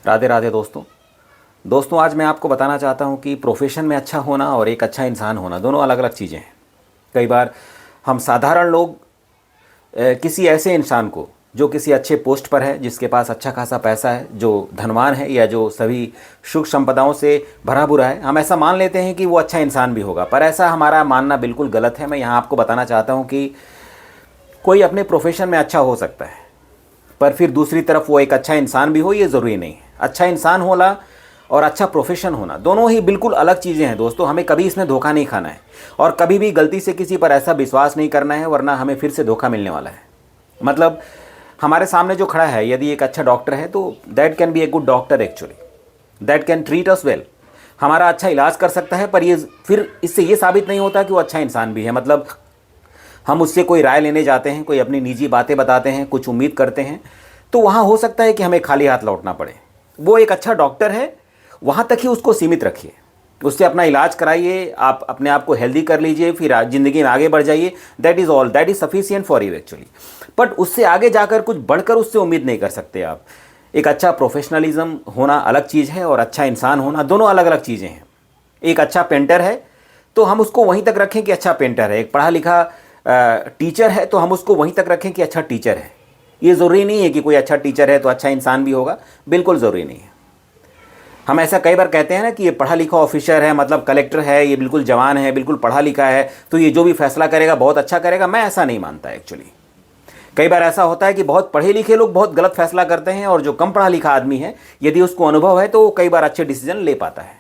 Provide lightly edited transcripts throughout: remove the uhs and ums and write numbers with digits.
राधे राधे दोस्तों। आज मैं आपको बताना चाहता हूँ कि प्रोफेशन में अच्छा होना और एक अच्छा इंसान होना दोनों अलग अलग चीज़ें हैं। कई बार हम साधारण लोग किसी ऐसे इंसान को जो किसी अच्छे पोस्ट पर है, जिसके पास अच्छा खासा पैसा है, जो धनवान है या जो सभी सुख संपदाओं से भरा भूरा है, हम ऐसा मान लेते हैं कि वो अच्छा इंसान भी होगा। पर ऐसा हमारा मानना बिल्कुल गलत है। मैं यहाँ आपको बताना चाहता हूँ कि कोई अपने प्रोफेशन में अच्छा हो सकता है, पर फिर दूसरी तरफ वो एक अच्छा इंसान भी हो, ये ज़रूरी नहीं है। अच्छा इंसान होना और अच्छा प्रोफेशन होना दोनों ही बिल्कुल अलग चीज़ें हैं दोस्तों। हमें कभी इसमें धोखा नहीं खाना है और कभी भी गलती से किसी पर ऐसा विश्वास नहीं करना है, वरना हमें फिर से धोखा मिलने वाला है। मतलब हमारे सामने जो खड़ा है, यदि एक अच्छा डॉक्टर है तो that can be a good doctor actually, that can treat us well, हमारा अच्छा इलाज कर सकता है। पर ये फिर इससे ये साबित नहीं होता कि वो अच्छा इंसान भी है। मतलब हम उससे कोई राय लेने जाते हैं, कोई अपनी निजी बातें बताते हैं, कुछ उम्मीद करते हैं, तो वहाँ हो सकता है कि हमें खाली हाथ लौटना पड़े। वो एक अच्छा डॉक्टर है, वहाँ तक ही उसको सीमित रखिए, उससे अपना इलाज कराइए, आप अपने आप को हेल्दी कर लीजिए, फिर ज़िंदगी में आगे बढ़ जाइए। That is all, that is sufficient for you actually. But उससे आगे जाकर कुछ बढ़कर उससे उम्मीद नहीं कर सकते आप। एक अच्छा प्रोफेशनलिज्म होना अलग चीज़ है और अच्छा इंसान होना दोनों अलग अलग चीज़ें हैं। एक अच्छा पेंटर है तो हम उसको वहीं तक रखें कि अच्छा पेंटर है। एक पढ़ा लिखा टीचर है तो हम उसको वहीं तक रखें कि अच्छा टीचर है। ये ज़रूरी नहीं है कि कोई अच्छा टीचर है तो अच्छा इंसान भी होगा, बिल्कुल ज़रूरी नहीं है। हम ऐसा कई बार कहते हैं ना कि ये पढ़ा लिखा ऑफिसर है, मतलब कलेक्टर है, ये बिल्कुल जवान है, बिल्कुल पढ़ा लिखा है, तो ये जो भी फैसला करेगा बहुत अच्छा करेगा। मैं ऐसा नहीं मानता एक्चुअली। कई बार ऐसा होता है कि बहुत पढ़े लिखे लोग बहुत गलत फैसला करते हैं, और जो कम पढ़ा लिखा आदमी है, यदि उसको अनुभव है तो वो कई बार अच्छे डिसीजन ले पाता है।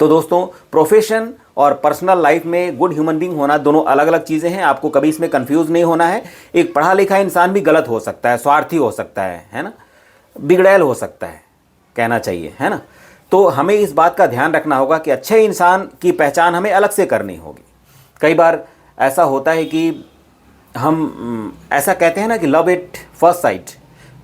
तो दोस्तों, प्रोफेशन और पर्सनल लाइफ में गुड ह्यूमन बीइंग होना दोनों अलग अलग चीज़ें हैं। आपको कभी इसमें कंफ्यूज नहीं होना है। एक पढ़ा लिखा इंसान भी गलत हो सकता है, स्वार्थी हो सकता है ना, बिगड़ैल हो सकता है, कहना चाहिए, है ना। तो हमें इस बात का ध्यान रखना होगा कि अच्छे इंसान की पहचान हमें अलग से करनी होगी। कई बार ऐसा होता है कि हम ऐसा कहते हैं ना कि लव एट फर्स्ट साइट,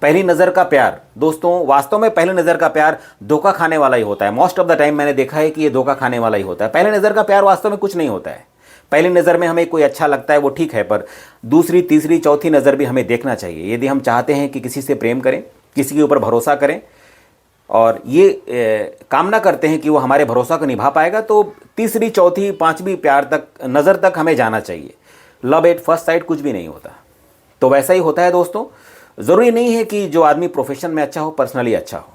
पहली नज़र का प्यार। दोस्तों, वास्तव में पहली नज़र का प्यार धोखा खाने वाला ही होता है। मोस्ट ऑफ द टाइम मैंने देखा है कि ये धोखा खाने वाला ही होता है। पहली नज़र का प्यार वास्तव में कुछ नहीं होता है। पहली नज़र में हमें कोई अच्छा लगता है वो ठीक है, पर दूसरी तीसरी चौथी नज़र भी हमें देखना चाहिए। यदि हम चाहते हैं कि किसी से प्रेम करें, किसी के ऊपर भरोसा करें और ये कामना करते हैं कि वो हमारे भरोसा को निभा पाएगा, तो तीसरी चौथी पांचवी प्यार तक, नज़र तक हमें जाना चाहिए। लव एट फर्स्ट साइट कुछ भी नहीं होता। तो वैसा ही होता है दोस्तों। ज़रूरी नहीं है कि जो आदमी प्रोफेशन में अच्छा हो, पर्सनली अच्छा हो।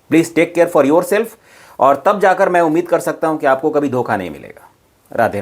Please take care for your self, और तब जाकर मैं उम्मीद कर सकता हूं कि आपको कभी धोखा नहीं मिलेगा। राधे राधे।